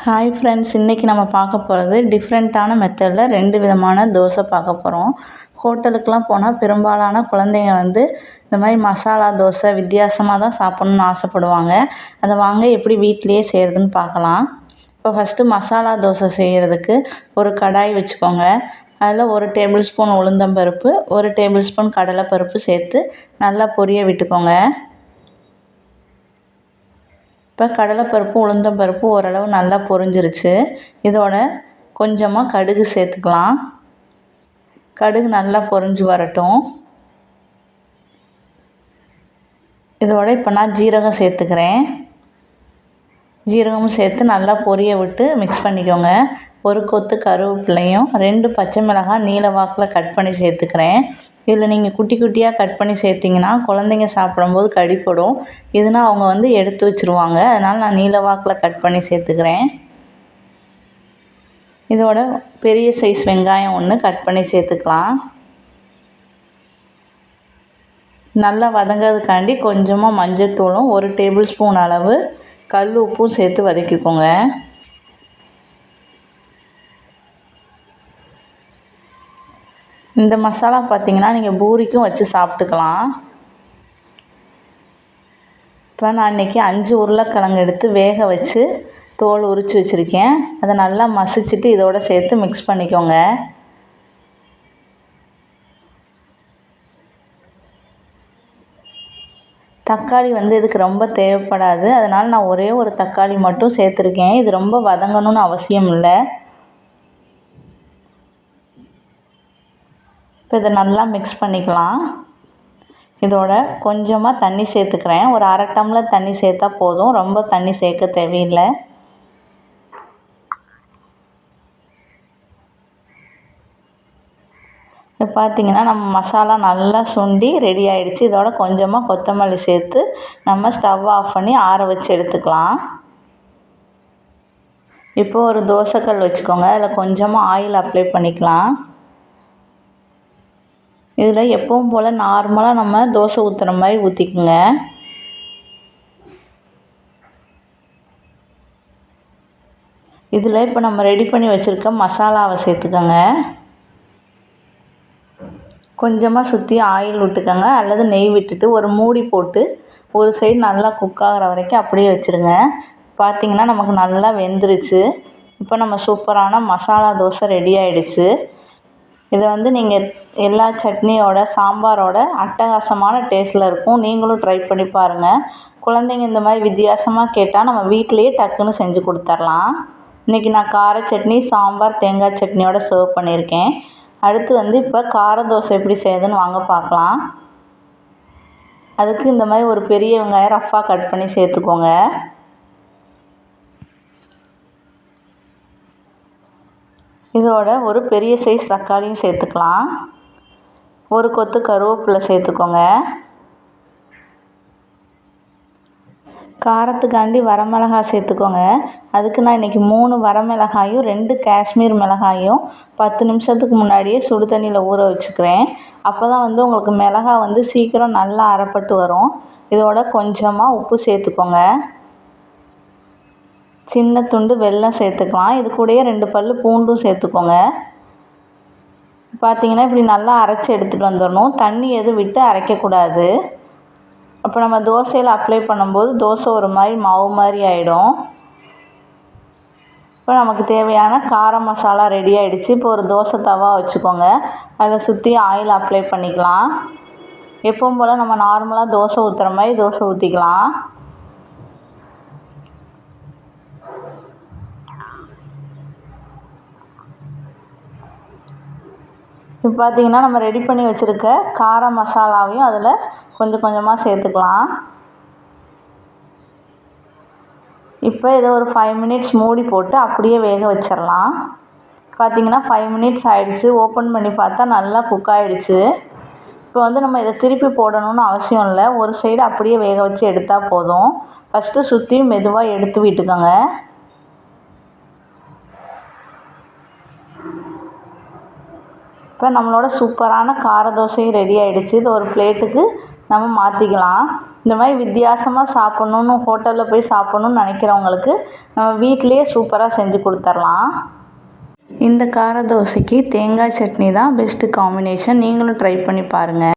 Hi friends, இன்றைக்கி நம்ம பார்க்க போகிறது டிஃப்ரெண்ட்டான மெத்தடில் 2 விதமான தோசை பார்க்க போகிறோம். ஹோட்டலுக்கெலாம் போனால் பெரும்பாலான குழந்தைங்க இந்த மாதிரி மசாலா தோசை வித்தியாசமாக தான் சாப்பிட்ணுன்னு ஆசைப்படுவாங்க. அதை வாங்க எப்படி வீட்டிலையே செய்கிறதுன்னு பார்க்கலாம். இப்போ ஃபஸ்ட்டு மசாலா தோசை செய்கிறதுக்கு ஒரு கடாய் வச்சுக்கோங்க. அதில் 1 டேபிள் ஸ்பூன் உளுந்தம்பருப்பு, 1 டேபிள் ஸ்பூன் கடலைப்பருப்பு சேர்த்து நல்லா பொரிய விட்டுக்கோங்க. இப்போ கடலைப்பருப்பு உளுந்தம்பருப்பு ஓரளவு நல்லா பொரிஞ்சிருச்சு. இதோட கொஞ்சமாக கடுகு சேர்த்துக்கலாம். கடுகு நல்லா பொரிஞ்சு வரட்டும். இதோட இப்போ நான் ஜீரகம் சேர்த்துக்கிறேன். ஜீரகமும் சேர்த்து நல்லா பொரிய விட்டு மிக்ஸ் பண்ணிக்கோங்க. ஒரு கொத்து கருவேப்பிலையும் 2 பச்சை மிளகாய் நீல வாக்கில் கட் பண்ணி சேர்த்துக்கிறேன். இதில் நீங்கள் குட்டி குட்டியாக கட் பண்ணி சேர்த்திங்கன்னா குழந்தைங்க சாப்பிடும்போது கடிப்படும். இதுனா அவங்க எடுத்து வச்சுருவாங்க. அதனால் நான் நீல வாக்கில் கட் பண்ணி சேர்த்துக்கிறேன். இதோட பெரிய சைஸ் வெங்காயம் 1 கட் பண்ணி சேர்த்துக்கலாம். நல்லா வதங்கிறதுக்காண்டி கொஞ்சமாக மஞ்சள்தூளும் 1 டேபிள் ஸ்பூன் அளவு கல் உப்பும் சேர்த்து வதக்கிக்கோங்க. இந்த மசாலா பார்த்திங்கன்னா நீங்கள் பூரிக்கும் வச்சு சாப்பிட்டுக்கலாம். இப்போ நான் இன்றைக்கி 5 உருளைக்கிழங்கு எடுத்து வேக வச்சு தோல் உரித்து வச்சுருக்கேன். அதை நல்லா மசிச்சுட்டு இதோட சேர்த்து மிக்ஸ் பண்ணிக்கோங்க. தக்காளி இதுக்கு ரொம்ப தேவைப்படாது. அதனால் நான் ஒரே ஒரு தக்காளி மட்டும் சேர்த்துருக்கேன். இது ரொம்ப வதங்கணும்னு அவசியம் இல்லை. இப்போ இதை நல்லா மிக்ஸ் பண்ணிக்கலாம். இதோட கொஞ்சமாக தண்ணி சேர்த்துக்கிறேன். ஒரு 1/2 டம்ளர் தண்ணி சேர்த்தா போதும். ரொம்ப தண்ணி சேர்க்க தேவையில்லை. இப்போ பார்த்திங்கன்னா நம்ம மசாலா நல்லா சுண்டி ரெடி ஆகிடுச்சு. இதோட கொஞ்சமாக கொத்தமல்லி சேர்த்து நம்ம ஸ்டவ் ஆஃப் பண்ணி ஆற வச்சு எடுத்துக்கலாம். இப்போது ஒரு தோசைக்கல் வச்சுக்கோங்க. அதில் கொஞ்சமாக ஆயில் அப்ளை பண்ணிக்கலாம். இதில் எப்பவும் போல் நார்மலாக நம்ம தோசை ஊற்றுற மாதிரி ஊற்றிக்குங்க. இதில் இப்போ நம்ம ரெடி பண்ணி வச்சுருக்க மசாலாவை சேர்த்துக்கோங்க. கொஞ்சமாக சுற்றி ஆயில் விட்டுக்கோங்க அல்லது நெய் விட்டுட்டு ஒரு மூடி போட்டு ஒரு சைடு நல்லா குக் ஆகிற வரைக்கும் அப்படியே வச்சுருங்க. பார்த்திங்கன்னா நமக்கு நல்லா வெந்துருச்சு. இப்போ நம்ம சூப்பரான மசாலா தோசை ரெடி ஆகிடுச்சு. இதை நீங்கள் எல்லா சட்னியோட சாம்பாரோட அட்டகாசமான டேஸ்ட்டில் இருக்கும். நீங்களும் ட்ரை பண்ணி பாருங்கள். குழந்தைங்க இந்த மாதிரி வித்தியாசமாக கேட்டால் நம்ம வீட்டிலையே டக்குன்னு செஞ்சு கொடுத்துர்லாம். இன்றைக்கி நான் கார சட்னி, சாம்பார், தேங்காய் சட்னியோட சர்வ் பண்ணியிருக்கேன். அடுத்து இப்போ கார தோசை எப்படி செய்யுதுன்னு வாங்க பார்க்கலாம். அதுக்கு இந்த மாதிரி ஒரு பெரிய வெங்காயம் ரஃப்பாக கட் பண்ணி சேர்த்துக்கோங்க. இதோட ஒரு பெரிய சைஸ் தக்காளியும் சேர்த்துக்கலாம். ஒரு கொத்து கருவேப்பிலை சேர்த்துக்கோங்க. காரத்துக்காண்டி வரமிளகாய் சேர்த்துக்கோங்க. அதுக்கு நான் இன்றைக்கி 3 வரமிளகாயும் 2 காஷ்மீர் மிளகாயும் 10 நிமிஷத்துக்கு முன்னாடியே சுடு தண்ணியில் ஊற வச்சுக்கிறேன். அப்போ தான் உங்களுக்கு மிளகாய் சீக்கிரம் நல்லா அரைப்பட்டு வரும். இதோட கொஞ்சமாக உப்பு சேர்த்துக்கோங்க. சின்ன துண்டு வெல்லம் சேர்த்துக்கலாம். இது கூடயே 2 பல் பூண்டும் சேர்த்துக்கோங்க. பார்த்திங்கன்னா இப்படி நல்லா அரைச்சி எடுத்துகிட்டு வந்துடணும். தண்ணி எதுவும் விட்டு அரைக்கக்கூடாது. அப்போ நம்ம தோசையில் அப்ளை பண்ணும்போது தோசை ஒரு மாதிரி மாவு மாதிரி ஆகிடும். இப்போ நமக்கு தேவையான கார மசாலா ரெடி ஆகிடுச்சு. இப்போ ஒரு தோசை தவா வச்சுக்கோங்க. அதில் சுற்றி ஆயில் அப்ளை பண்ணிக்கலாம். எப்பவும் போல் நம்ம நார்மலாக தோசை ஊற்றுற மாதிரி தோசை ஊற்றிக்கலாம். இப்போ பார்த்திங்கன்னா நம்ம ரெடி பண்ணி வச்சுருக்க கார மசாலாவையும் அதில் கொஞ்சம் கொஞ்சமாக சேர்த்துக்கலாம். இப்போ இதை ஒரு 5 மினிட்ஸ் மூடி போட்டு அப்படியே வேக வச்சிடலாம். பார்த்திங்கன்னா 5 மினிட்ஸ் ஆகிடுச்சு. ஓப்பன் பண்ணி பார்த்தா நல்லா குக் ஆகிடுச்சு. இப்போ நம்ம இதை திருப்பி போடணும்னு அவசியம் இல்லை. ஒரு சைடு அப்படியே வேக வச்சு எடுத்தால் போதும். ஃபஸ்ட்டு சுற்றி மெதுவாக எடுத்து விட்டுக்கோங்க. இப்போ நம்மளோட சூப்பரான கார தோசையும் ரெடி ஆகிடுச்சு. இது ஒரு பிளேட்டுக்கு நம்ம மாற்றிக்கலாம். இந்த மாதிரி வித்தியாசமாக சாப்பிட்ணுன்னு ஹோட்டலில் போய் சாப்பிட்ணுன்னு நினைக்கிறவங்களுக்கு நம்ம வீட்டிலையே சூப்பராக செஞ்சு கொடுத்துர்லாம். இந்த கார தோசைக்கு தேங்காய் சட்னி தான் பெஸ்ட்டு காம்பினேஷன். நீங்களும் ட்ரை பண்ணி பாருங்கள்.